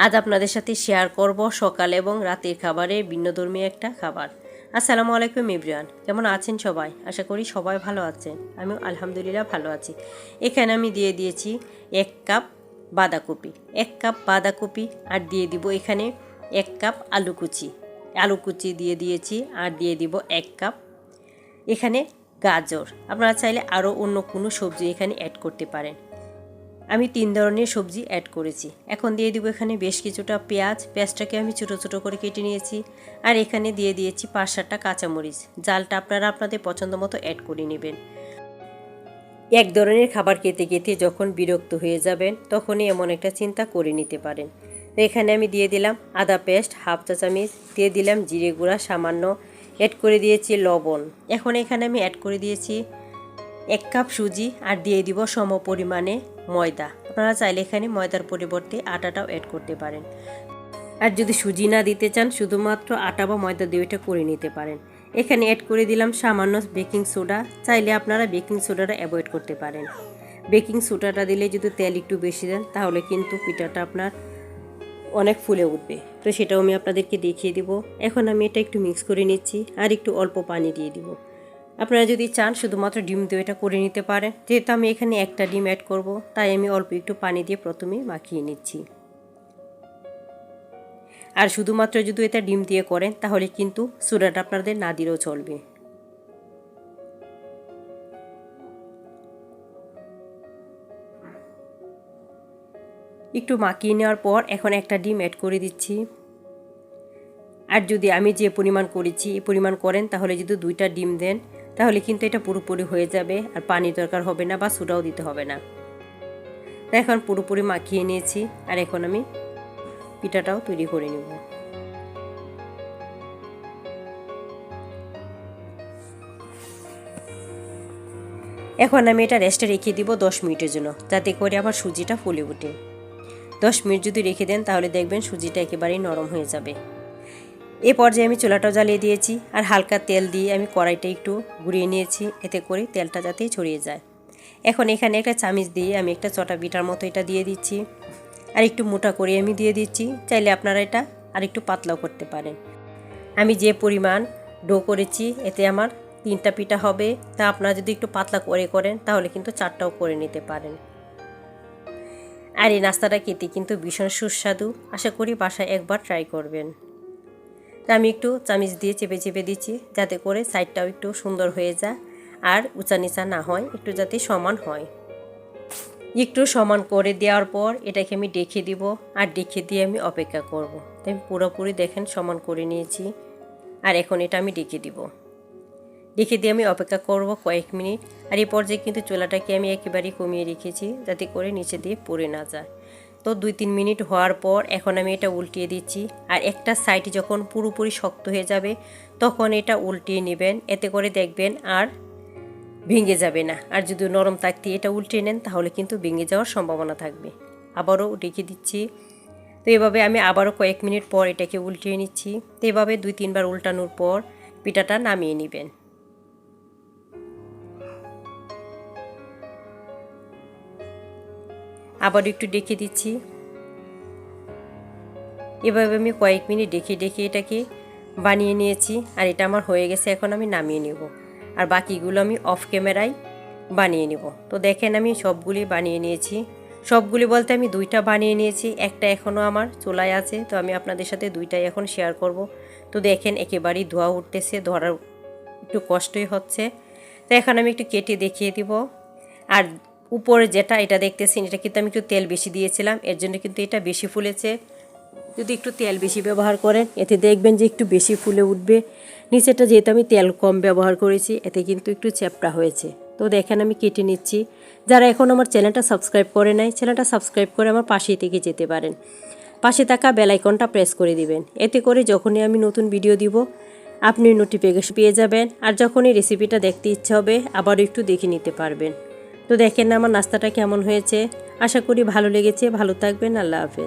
আজ আপনাদের সাথে শেয়ার করব সকাল এবং রাতের খাবারের ভিন্নধর্মী একটা খাবার। আসসালামু আলাইকুম এভরিওয়ান, কেমন আছেন সবাই? আশা করি সবাই ভালো আছেন। আমি আলহামদুলিল্লাহ ভালো আছি। এখানে আমি দিয়ে দিয়েছি 1 কাপ বাঁধাকপি, 1 কাপ বাঁধাকপি, আর দিয়ে দিব এখানে 1 কাপ আলু কুচি দিয়ে দিয়েছি, আর দিয়ে দিব 1 কাপ এখানে গাজর। আপনারা চাইলে আরও অন্য কোনো সবজি এখানে অ্যাড করতে পারেন। আমি 3 ধরনের সবজি অ্যাড করেছি। এখন দিয়ে দিব এখানে বেশ কিছুটা পেঁয়াজটাকে আমি ছোটো ছোটো করে কেটে নিয়েছি, আর এখানে দিয়ে দিয়েছি 5-7টা কাঁচামরিচ। জালটা আপনারা আপনাদের পছন্দ মতো অ্যাড করে নেবেন। এক ধরনের খাবার খেতে যখন বিরক্ত হয়ে যাবেন তখনই এমন একটা চিন্তা করে নিতে পারেন। তো এখানে আমি দিয়ে দিলাম আদা পেস্ট 1/2 চা চামচ, দিয়ে দিলাম জিরে গুঁড়া সামান্য, অ্যাড করে দিয়েছি লবণ। এখন এখানে আমি অ্যাড করে দিয়েছি 1 কাপ সুজি, আর দিয়ে দিব সম পরিমাণে ময়দা। আপনারা চাইলে এখানে ময়দার পরিবর্তে আটাটাও অ্যাড করতে পারেন। আর যদি সুজি না দিতে চান শুধুমাত্র আটা বা ময়দা দিয়ে এটা করে নিতে পারেন। এখানে অ্যাড করে দিলাম সামান্য বেকিং সোডা। চাইলে আপনারা বেকিং সোডাটা অ্যাভয়েড করতে পারেন। বেকিং সোডাটা দিলে যদি তেল একটু বেশি দেন তাহলে কিন্তু পিঠাটা আপনার অনেক ফুলে উঠবে। তো সেটাও আমি আপনাদেরকে দেখিয়ে দিব। এখন আমি এটা একটু মিক্স করে নিচ্ছি, আর একটু অল্প পানি দিয়ে দিব। আপনারা যদি চান শুধুমাত্র ডিম দিয়ে এটা করে নিতে পারেন। যেহেতু আমি এখানে একটা ডিম অ্যাড করব, তাই আমি অল্প একটু পানি দিয়ে প্রথমে মাখিয়ে নিচ্ছি। আর শুধুমাত্র যদি এটা ডিম দিয়ে করেন তাহলে কিন্তু সোডাটা আপনাদের না দিলেও চলবে। একটু মাখিয়ে নেওয়ার পর এখন একটা ডিম অ্যাড করে দিচ্ছি। আর যদি আমি যে পরিমাণ করেছি এই পরিমাণ করেন তাহলে যদি 2টা ডিম দেন তাহলে কিন্তু এটা পুরোপুরি হয়ে যাবে, আর পানি দরকার হবে না বা সোডাও দিতে হবে না। এখন পুরোপুরি মাখিয়ে নিয়েছি, আর এখন আমি পিঠাটাও তৈরি করে নেব। এখন আমি এটা রেস্টে রেখে দিব 10 মিনিটের জন্য, যাতে করে আমার সুজিটা ফুলে ওঠে। 10 মিনিট যদি রেখে দেন তাহলে দেখবেন সুজিটা একেবারেই নরম হয়ে যাবে। এ পর্যায়ে আমি চুলাটাও জ্বালিয়ে দিয়েছি, আর হালকা তেল দিয়ে আমি কড়াইটা একটু ঘুরিয়ে নিয়েছি, এতে করে তেলটা যাতে ছড়িয়ে যায়। এখন এখানে একটা চামচ দিয়ে আমি একটা চটা পিঠার মতো এটা দিয়ে দিচ্ছি, আর একটু মোটা করে আমি দিয়ে দিচ্ছি। চাইলে আপনারা এটা আর একটু পাতলাও করতে পারেন। আমি যে পরিমাণ ডো করেছি এতে আমার 3টা পিঠা হবে। তা আপনারা যদি একটু পাতলা করে করেন তাহলে কিন্তু 4টাও করে নিতে পারেন। আর এই নাস্তাটা খেতে কিন্তু ভীষণ সুস্বাদু। আশা করি বাসায় একবার ট্রাই করবেন। আমি একটু চামচ দিয়ে চেপে দিচ্ছি, যাতে করে সাইডটাও একটু সুন্দর হয়ে যায়, আর উঁচা নিচা না হয়, একটু যাতে সমান হয়। একটু সমান করে দেওয়ার পর এটাকে আমি ডেকে দিব, আর ডেকে দিয়ে আমি অপেক্ষা করব। তাই আমি পুরোপুরি দেখেন সমান করে নিয়েছি, আর এখন এটা আমি ডেকে দিব। ডেকে দিয়ে আমি অপেক্ষা করব কয়েক মিনিট। আর এই পর্যায়ে কিন্তু চুলাটাকে আমি একেবারেই কমিয়ে রেখেছি, যাতে করে নিচে দিয়ে পড়ে না যায়। তো 2-3 মিনিট হওয়ার পর এখন আমি এটা উল্টিয়ে দিচ্ছি, আর একটা সাইড যখন পুরোপুরি শক্ত হয়ে যাবে তখন এটা উল্টিয়ে নেবেন। এতে করে দেখবেন আর ভেঙে যাবে না। আর যদি নরম থাকতে এটা উল্টিয়ে নেন তাহলে কিন্তু ভেঙে যাওয়ার সম্ভাবনা থাকবে। আবারও ডেকে দিচ্ছি। তো এভাবে আমি আবারও কয়েক মিনিট পর এটাকে উল্টিয়ে নিচ্ছি। তো এভাবে 2-3 বার উল্টানোর পর পিঠাটা নামিয়ে নেবেন। আবার একটু ডেকে দিচ্ছি। এভাবে আমি কয়েক মিনিট ডেকে এটাকে বানিয়ে নিয়েছি, আর এটা আমার হয়ে গেছে। এখন আমি নামিয়ে নেব, আর বাকিগুলো আমি অফ ক্যামেরায় বানিয়ে নেব। তো দেখেন আমি সবগুলি বানিয়ে নিয়েছি। সবগুলি বলতে আমি 2টা বানিয়ে নিয়েছি, একটা এখনও আমার চুলায় আছে। তো আমি আপনাদের সাথে 2টাই এখন শেয়ার করব। তো দেখেন একেবারেই ধোয়া উঠতেছে, ধরার একটু কষ্টই হচ্ছে। তো এখন আমি একটু কেটে দেখিয়ে দিব। আর উপরে যেটা এটা দেখতেছেন এটা কিন্তু আমি একটু তেল বেশি দিয়েছিলাম, এর জন্য কিন্তু এটা বেশি ফুলেছে। যদি একটু তেল বেশি ব্যবহার করেন এতে দেখবেন যে একটু বেশি ফুলে উঠবে। নিচেটা যেহেতু আমি তেল কম ব্যবহার করেছি এতে কিন্তু একটু চ্যাপটা হয়েছে। তো দেখেন আমি কেটে নিচ্ছি। যারা এখন আমার চ্যানেলটা সাবস্ক্রাইব করে নাই, চ্যানেলটা সাবস্ক্রাইব করে আমার পাশেই থেকে যেতে পারেন। পাশে থাকা বেল আইকনটা প্রেস করে দিবেন। এতে করে যখনই আমি নতুন ভিডিও দিব আপনি নোটিফিকেশন পেয়ে যাবেন, আর যখনই রেসিপিটা দেখতে ইচ্ছা হবে আবারও একটু দেখে নিতে পারবেন। তো দেখেন আমার নাস্তাটা কেমন হয়েছে। আশা করি ভালো লেগেছে। ভালো থাকবেন। আল্লাহ হাফেজ।